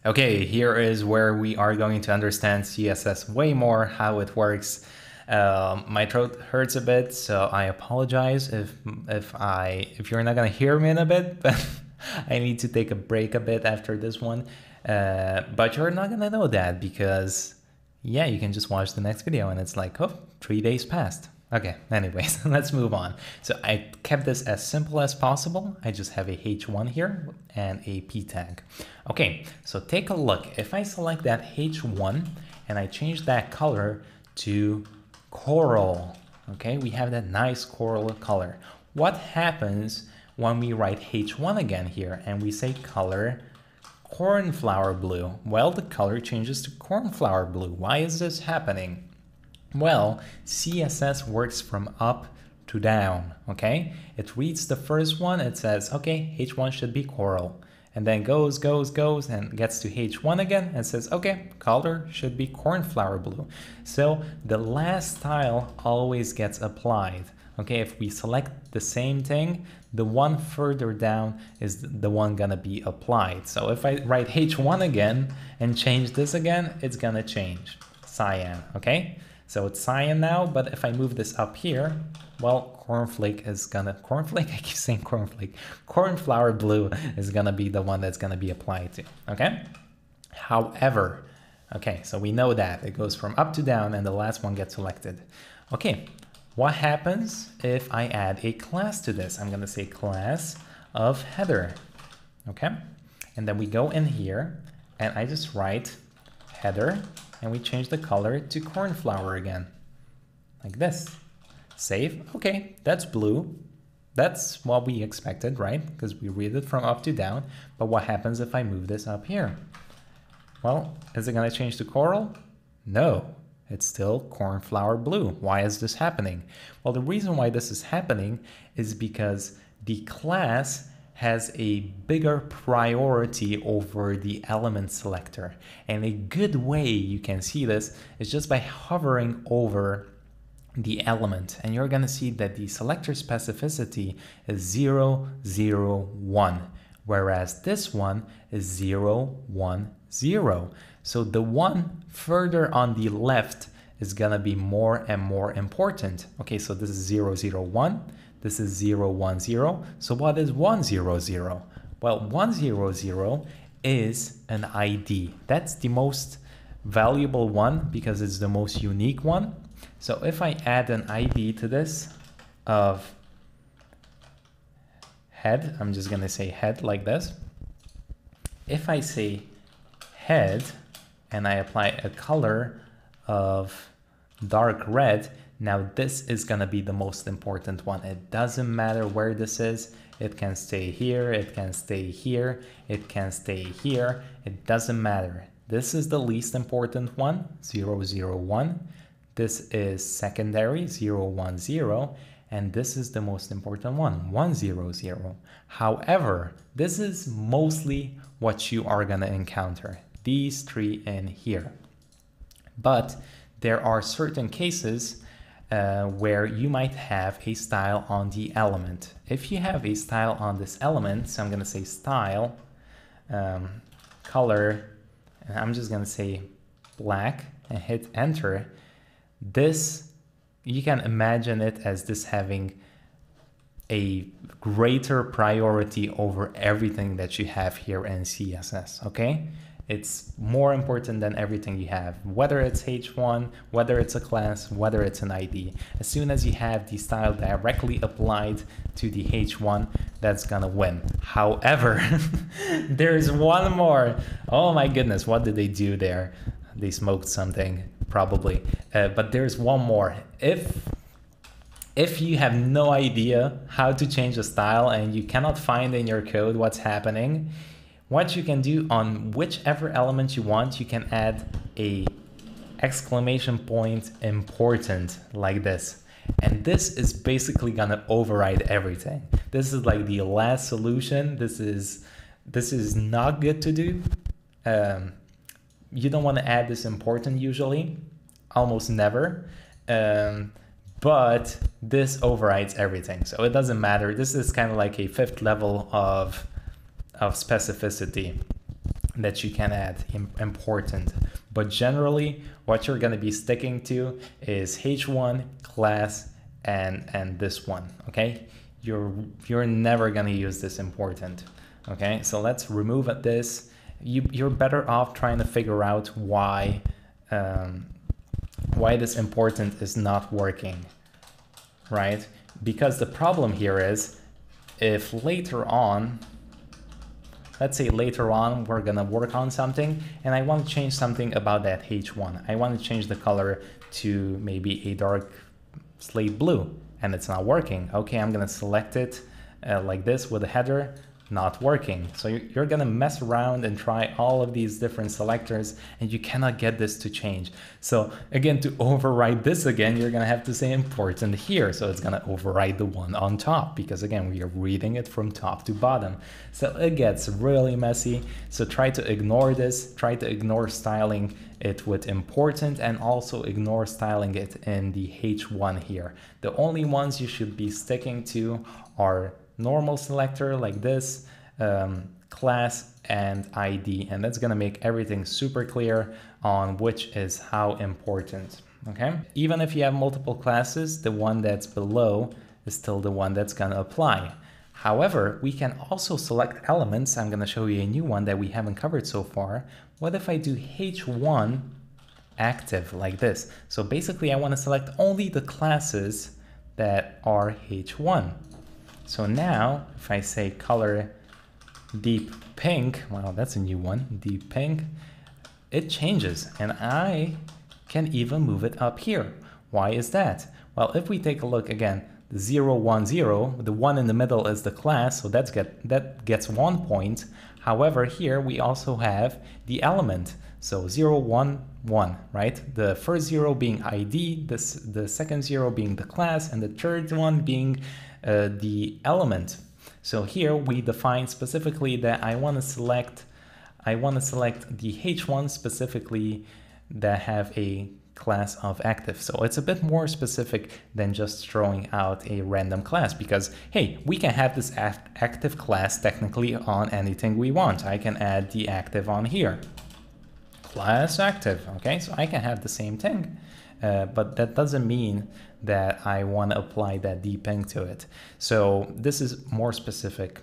Okay, here is where we are going to understand CSS way more, how it works. My throat hurts a bit, so I apologize if you're not gonna hear me in a bit, but I need to take a break a bit after this one. But you're not gonna know that because, yeah, you can just watch the next video and it's like, oh, 3 days passed. Okay, anyways, let's move on. So I kept this as simple as possible. I just have a H1 here and a P tag. Okay, so take a look. If I select that H1 and I change that color to coral, okay, we have that nice coral color. What happens when we write H1 again here and we say color cornflower blue? Well, the color changes to cornflower blue. Why is this happening? Well, CSS works from up to down, okay? It reads the first one, it says, okay, H1 should be coral. And then goes, and gets to H1 again and says, okay, color should be cornflower blue. So the last style always gets applied. Okay, if we select the same thing, the one further down is the one gonna be applied. So if I write H1 again and change this again, it's gonna change. Cyan, okay? So it's cyan now, but if I move this up here, well, cornflake is gonna, cornflake? I keep saying cornflake. Cornflower blue is gonna be the one that's gonna be applied to, okay? However, okay, so we know that it goes from up to down and the last one gets selected. Okay, what happens if I add a class to this? I'm gonna say class of header, okay? And then we go in here and I just write header and we change the color to cornflower again, like this. Save, okay, that's blue. That's what we expected, right? Because we read it from up to down. But what happens if I move this up here? Well, is it gonna change to coral? No, it's still cornflower blue. Why is this happening? Well, the reason why this is happening is because the class has a bigger priority over the element selector. And a good way you can see this is just by hovering over the element. And you're gonna see that the selector specificity is 0, 0, 1, whereas this one is 0, 1, 0. So the one further on the left is gonna be more and more important. Okay, so this is 0, 0, 1. This is 0, 1, 0. So what is 1, 0, 0? Well, 1, 0, 0 is an ID. That's the most valuable one because it's the most unique one. So if I add an ID to this of head, I'm just gonna say head like this. If I say head and I apply a color of dark red, now this is gonna be the most important one. It doesn't matter where this is. It can stay here, it can stay here, it can stay here. It doesn't matter. This is the least important one, 0, 0, 1. This is secondary, 0, 1, 0. And this is the most important one, 1, 0, 0. However, this is mostly what you are gonna encounter. These three in here. But there are certain cases where you might have a style on the element. If you have a style on this element, so I'm gonna say style, color, and I'm just gonna say black and hit enter. This, you can imagine it as this having a greater priority over everything that you have here in CSS, okay? It's more important than everything you have, whether it's H1, whether it's a class, whether it's an ID. As soon as you have the style directly applied to the H1, that's gonna win. However, there's one more. Oh my goodness, what did they do there? They smoked something, probably. But there's one more. If you have no idea how to change a style and you cannot find in your code what's happening, what you can do on whichever element you want, you can add a exclamation point important like this. And this is basically gonna override everything. This is like the last solution. This is not good to do. You don't want to add this important usually, almost never. But this overrides everything. So it doesn't matter. This is kind of like a fifth level of specificity. that you can add important. But generally, what you're going to be sticking to is H1, class, and this one, okay? You're never going to use this important, okay? So let's remove this. You're better off trying to figure out why this important is not working, right? Because the problem here is, if later on, let's say later on we're gonna work on something and I want to change something about that H1. I want to change the color to maybe a dark slate blue and it's not working. Okay, I'm gonna select it like this with a header, not working. So you're gonna mess around and try all of these different selectors and you cannot get this to change. So again, to override this again, you're gonna have to say important here. So it's gonna override the one on top because again, we are reading it from top to bottom. So it gets really messy. So try to ignore this, try to ignore styling it with important and also ignore styling it in the H1 here. The only ones you should be sticking to are normal selector like this, class and ID, and that's gonna make everything super clear on which is how important, okay? Even if you have multiple classes, the one that's below is still the one that's gonna apply. However, we can also select elements. I'm gonna show you a new one that we haven't covered so far. What if I do H1 active like this? So basically I wanna select only the classes that are H1. So now, if I say color deep pink, wow, that's a new one, deep pink, it changes and I can even move it up here. Why is that? Well, if we take a look again, 0, 1, 0, the one in the middle is the class, so that gets 1 point. However, here we also have the element. So 0, 1, 1, right? The first 0 being ID, the second 0 being the class, and the third one being the element. So here we define specifically that I want to select the H1 specifically that have a class of active. So it's a bit more specific than just throwing out a random class because, hey, we can have this active class technically on anything we want. I can add the active on here. Class active, okay? So I can have the same thing. But that doesn't mean that I want to apply that deep pink to it. So this is more specific.